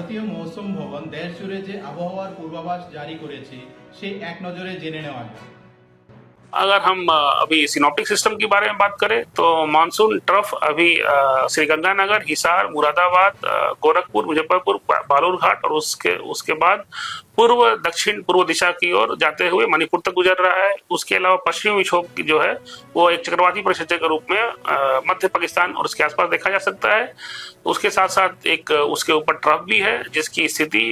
ভারতীয় মৌসুম ভবন দেশ জুড়ে যে আবহাওয়ার পূর্বাভাস জারি করেছে সেই এক নজরে জেনে নেওয়া যাক। अगर हम अभी सिनॉप्टिक सिस्टम के बारे में बात करें तो मानसून ट्रफ अभी श्रीगंगानगर, हिसार, मुरादाबाद, गोरखपुर, मुजफ्फरपुर, बालूरघाट और उसके उसके बाद पूर्व दक्षिण पूर्व दिशा की ओर जाते हुए मणिपुर तक गुजर रहा है। उसके अलावा पश्चिमी विक्षोभ जो है वो एक चक्रवाती परिस्थिति के रूप में मध्य पाकिस्तान और उसके आसपास देखा जा सकता है। उसके साथ साथ एक उसके ऊपर ट्रफ भी है जिसकी स्थिति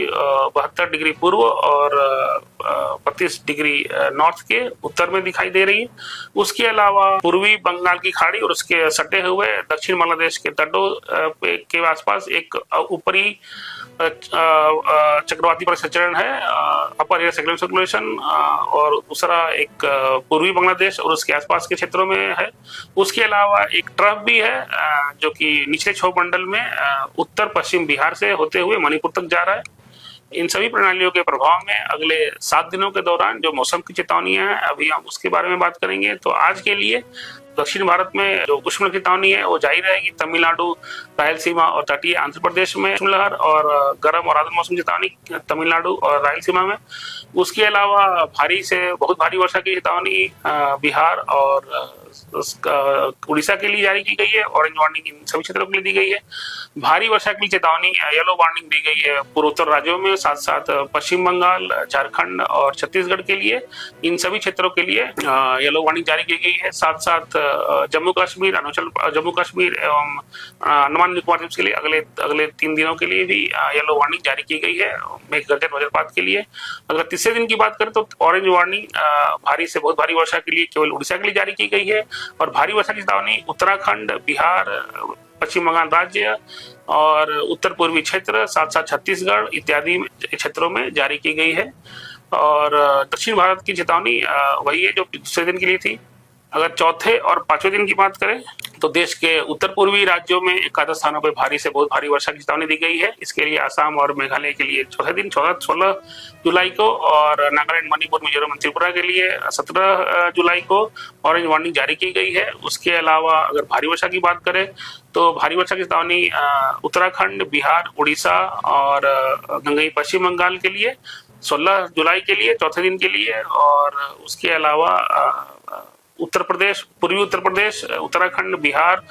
72 डिग्री पूर्व और 32 डिग्री नॉर्थ के उत्तर में दिखाई दे रही है। उसके अलावा पूर्वी बंगाल की खाड़ी और उसके सटे हुए दक्षिण बांग्लादेश के तटों के आसपास एक ऊपरी चक्रवाती परिसंचरण है, अपर एयर सर्कुलेशन, और दूसरा एक पूर्वी बांग्लादेश और उसके आसपास के क्षेत्रों में है। उसके अलावा एक ट्रफ भी है जो कि निचले क्षोभ मंडल में उत्तर पश्चिम बिहार से होते हुए मणिपुर तक जा रहा है। इन सभी प्रणालियों के प्रभाव में अगले 7 दिनों के दौरान जो मौसम की चेतावनियां हैं अभी हम उसके बारे में बात करेंगे। तो आज के लिए दक्षिण भारत में जो उष्ण चेतावनी है वो जारी रहेगी। तमिलनाडु, रायलसीमा और तटीय आंध्र प्रदेश में शीतलहर और गर्म और आर्द्र मौसम चेतावनी तमिलनाडु और रायलसीमा में। उसके अलावा भारी से बहुत भारी वर्षा की चेतावनी बिहार और उड़ीसा के लिए जारी की गई है। ऑरेंज वार्निंग इन सभी क्षेत्रों के लिए दी गई है। भारी वर्षा की चेतावनी येलो वार्निंग दी गई है पूर्वोत्तर राज्यों में, साथ साथ पश्चिम बंगाल, झारखंड और छत्तीसगढ़ के लिए। इन सभी क्षेत्रों के लिए येलो वार्निंग जारी की गई है। साथ साथ जम्मू कश्मीर, जम्मू कश्मीर एवं अंडमान निकोबार द्वीप के लिए अगले 3 दिनों के लिए भी येलो वार्निंग जारी की गई है मेघ गर्जन वज्रपात के लिए। अगर तीसरे दिन की बात करें तो ऑरेंज वार्निंग भारी से बहुत भारी वर्षा के लिए केवल उड़ीसा के लिए जारी की गई है, और भारी वर्षा की चेतावनी उत्तराखंड, बिहार, पश्चिम बंगाल राज्य और उत्तर पूर्वी क्षेत्र, साथ साथ छत्तीसगढ़ इत्यादि क्षेत्रों में जारी की गई है। और दक्षिण भारत की चेतावनी वही है जो दूसरे दिन के लिए थी। अगर चौथे और पांचवें दिन की बात करें तो देश के उत्तर पूर्वी राज्यों में एकादश स्थानों पर भारी से बहुत भारी वर्षा की चेतावनी दी गई है। इसके लिए असम और मेघालय के लिए चौथे दिन 16 जुलाई को, और नागालैंड, मणिपुर, मिजोरम और त्रिपुरा के लिए 17 जुलाई को ऑरेंज वार्निंग जारी की गई है। उसके अलावा अगर भारी वर्षा की बात करें तो भारी वर्षा की चेतावनी उत्तराखंड, बिहार, उड़ीसा और गंगई पश्चिम बंगाल के लिए 16 जुलाई के लिए चौथे दिन के लिए, और उसके अलावा उत्तर प्रदेश, पूर्वी उत्तर प्रदेश, उत्तराखंड, बिहार,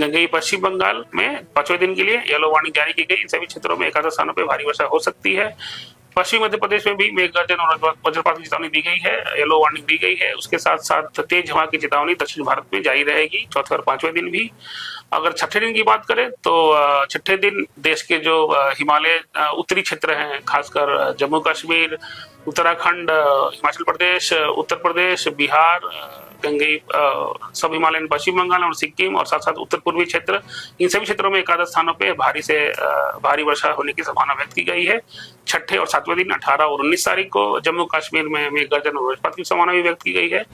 गंगई पश्चिम बंगाल में 5वें दिन के लिए येलो वार्निंग जारी की गई। इन सभी क्षेत्रों में एकादश स्थानों पर भारी वर्षा हो सकती है। पश्चिमी मध्य प्रदेश में भी मेघ गर्जन और वज्रपात की चेतावनी दी गई है, येलो वार्निंग दी गई है। उसके साथ साथ तेज हवा की चेतावनी दक्षिण भारत में जारी रहेगी चौथे और पांचवें दिन भी। अगर छठे दिन की बात करें तो छठे दिन देश के जो हिमालय उत्तरी क्षेत्र हैं, खासकर जम्मू कश्मीर, उत्तराखंड, हिमाचल प्रदेश, उत्तर प्रदेश, बिहार, गंगई, सब हिमालयन पश्चिम बंगाल और सिक्किम और साथ साथ उत्तर पूर्वी क्षेत्र, इन सभी क्षेत्रों में एकादश स्थानों पे भारी से भारी वर्षा होने की संभावना व्यक्त की गई है। छठे और सातवें दिन 18 और 19 तारीख को जम्मू कश्मीर में मेघ गर्जन और वज्रपात की संभावना भी व्यक्त की गई है।